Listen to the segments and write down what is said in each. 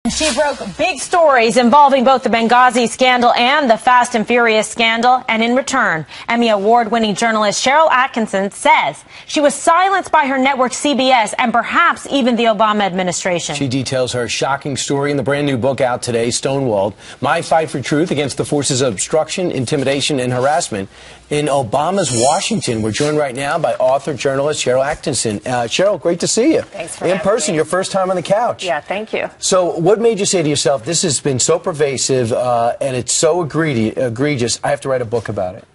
She broke big stories involving both the Benghazi scandal and the Fast and Furious scandal. And in return, Emmy Award-winning journalist Sharyl Attkisson says she was silenced by her network CBS and perhaps even the Obama administration. She details her shocking story in the brand new book out today, Stonewalled, My Fight for Truth Against the Forces of Obstruction, Intimidation, and Harassment in Obama's Washington. We're joined right now by author, journalist Sharyl Attkisson. Sharyl, great to see you. Thanks for in person, me. your first time on the couch. Yeah, thank you. So what made you say to yourself, this has been so pervasive and it's so egregious, I have to write a book about it?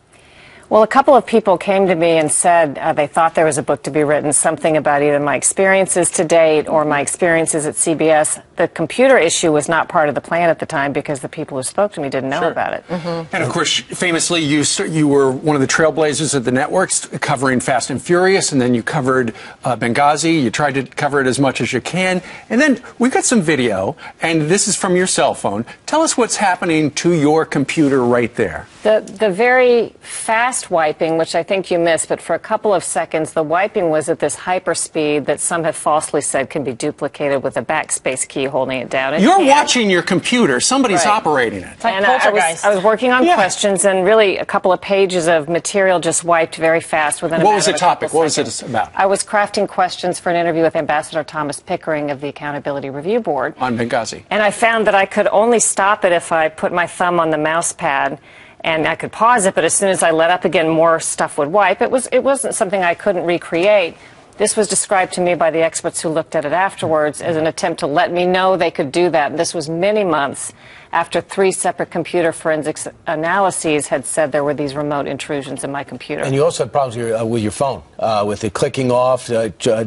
Well, a couple of people came to me and said they thought there was a book to be written, something about either my experiences to date or my experiences at CBS. The computer issue was not part of the plan at the time because the people who spoke to me didn't know about it. And of course, famously, you were one of the trailblazers of the networks covering Fast and Furious, and then you covered Benghazi. You tried to cover it as much as you can. And then we got some video, and this is from your cell phone. Tell us what's happening to your computer right there. The very fast wiping, which I think you missed, but for a couple of seconds, the wiping was at this hyper speed that some have falsely said can be duplicated with a backspace key holding it down. You're watching your computer. Somebody's operating it. It's like and poltergeist. I was working on questions, and really a couple of pages of material just wiped very fast within a What was the matter of a couple topic? What was seconds. it about? I was crafting questions for an interview with Ambassador Thomas Pickering of the Accountability Review Board. On Benghazi. And I found that I could only stop it if I put my thumb on the mouse pad. And I could pause it, but as soon as I let up again, more stuff would wipe. It wasn't something I couldn't recreate. This was described to me by the experts who looked at it afterwards as an attempt to let me know they could do that. And this was many months after 3 separate computer forensics analyses had said there were these remote intrusions in my computer. And you also had problems with your phone, with it clicking off,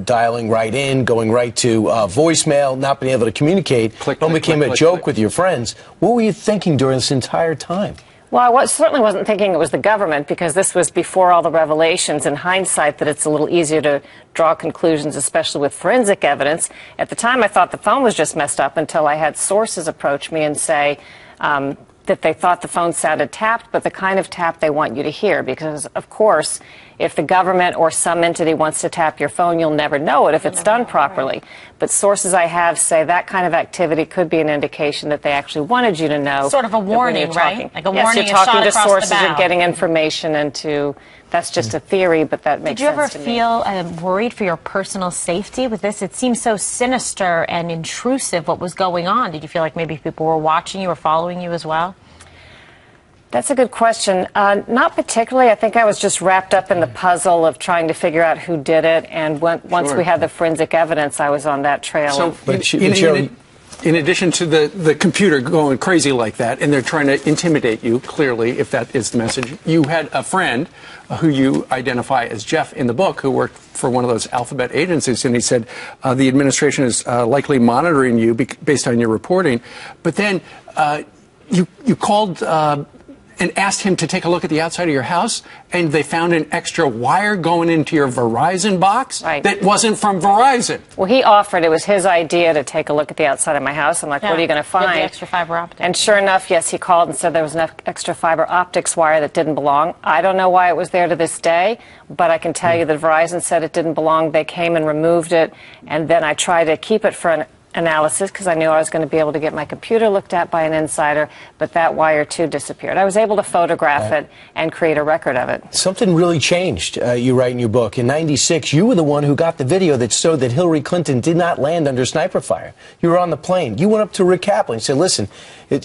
dialing right in, going right to voicemail, not being able to communicate. It became a joke with your friends. What were you thinking during this entire time? Well, I certainly wasn't thinking it was the government, because this was before all the revelations. In hindsight, that it's a little easier to draw conclusions, especially with forensic evidence. At the time, I thought the phone was just messed up until I had sources approach me and say that they thought the phone sounded tapped, but the kind of tap they want you to hear. Because, of course, if the government or some entity wants to tap your phone, you'll never know it if it's done properly. But sources I have say that kind of activity could be an indication that they actually wanted you to know. Sort of a warning, right? Like a yes, warning you're talking to across sources, the bow. you're getting information into. That's just a theory, but that makes sense to me. Did you ever feel worried for your personal safety with this? It seems so sinister and intrusive what was going on. Did you feel like maybe people were watching you or following you as well? That's a good question. Not particularly. I think I was just wrapped up in the puzzle of trying to figure out who did it, and once we had the forensic evidence, I was on that trail. So, in addition to the computer going crazy like that, and they're trying to intimidate you, clearly, if that is the message, you had a friend who you identify as Jeff in the book, who worked for one of those alphabet agencies, and he said the administration is likely monitoring you based on your reporting. But then you called and asked him to take a look at the outside of your house, and they found an extra wire going into your Verizon box that wasn't from Verizon. Well, he offered. It was his idea to take a look at the outside of my house. I'm like, what are you going to find? The extra fiber optic. And sure enough, yes, he called and said there was an extra fiber optics wire that didn't belong. I don't know why it was there to this day, but I can tell you that Verizon said it didn't belong. They came and removed it, and then I tried to keep it for an analysis because I knew I was going to be able to get my computer looked at by an insider, but that wire too disappeared. I was able to photograph it and create a record of it. Something really changed, you write in your book. In '96, you were the one who got the video that showed that Hillary Clinton did not land under sniper fire. You were on the plane. You went up to Rick Kaplan and said, listen,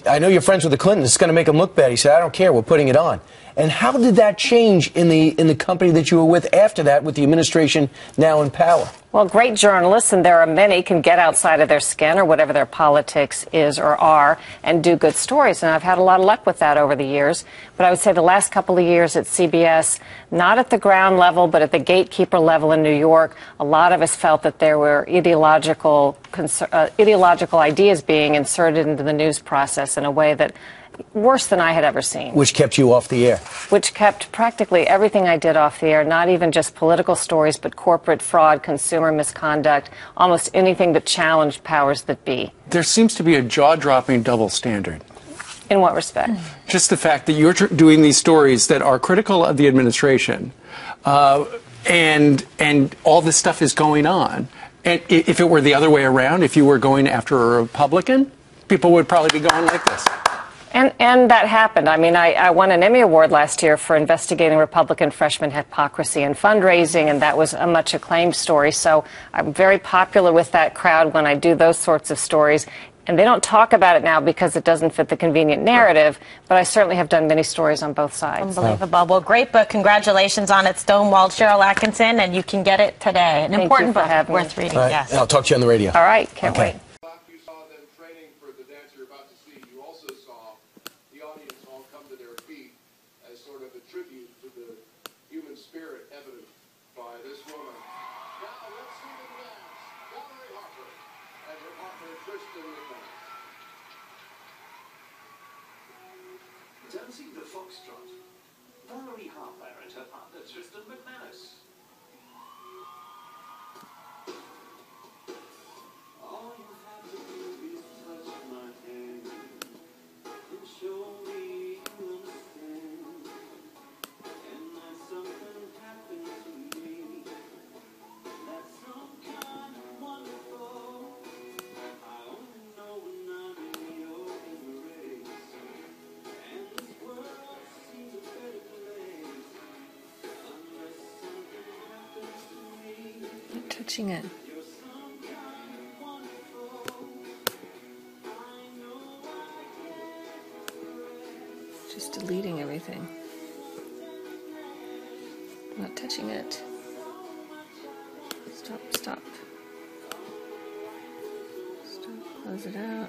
I know you're friends with the Clintons. It's going to make them look bad. He said, I don't care. We're putting it on. And how did that change in the company that you were with after that, with the administration now in power? Well, great journalists, and there are many, can get outside of their skin or whatever their politics is or are and do good stories. And I've had a lot of luck with that over the years. But I would say the last couple of years at CBS, not at the ground level, but at the gatekeeper level in New York, a lot of us felt that there were ideological ideas being inserted into the news process in a way that worse than I had ever seen. Which kept you off the air. Which kept practically everything I did off the air, not even just political stories, but corporate fraud, consumer misconduct, almost anything that challenged powers that be. There seems to be a jaw-dropping double standard. In what respect? Just the fact that you're doing these stories that are critical of the administration, and all this stuff is going on. And if it were the other way around, if you were going after a Republican, people would probably be going like this. And that happened. I mean, I won an Emmy Award last year for investigating Republican freshman hypocrisy and fundraising, and that was a much acclaimed story. So I'm very popular with that crowd when I do those sorts of stories. And they don't talk about it now because it doesn't fit the convenient narrative, but I certainly have done many stories on both sides. Unbelievable. Well, great book. Congratulations on it, Stonewalled, Sharyl Attkisson, and you can get it today. An important book, worth reading. Right. Yes. And I'll talk to you on the radio. All right, can't wait. You saw them training for the dance you're about to see. You also saw the audience all come to their feet as sort of a tribute to the human spirit evident by this woman. Now let's see them dance. Valerie Harper and her partner Tristan McManus. Dancing the Foxtrot, Valerie Harper and her partner Tristan McManus. All you have to do is touch my hand and show me you understand. And that something happened to me. That's some kind of wonderful. I only know when I'm in your embrace. And this world seems a better place unless something happens to me. Not touching it. You're some kind of wonderful. I know I can't. Just deleting everything. Not touching it. Stop, stop. Stop, close it out.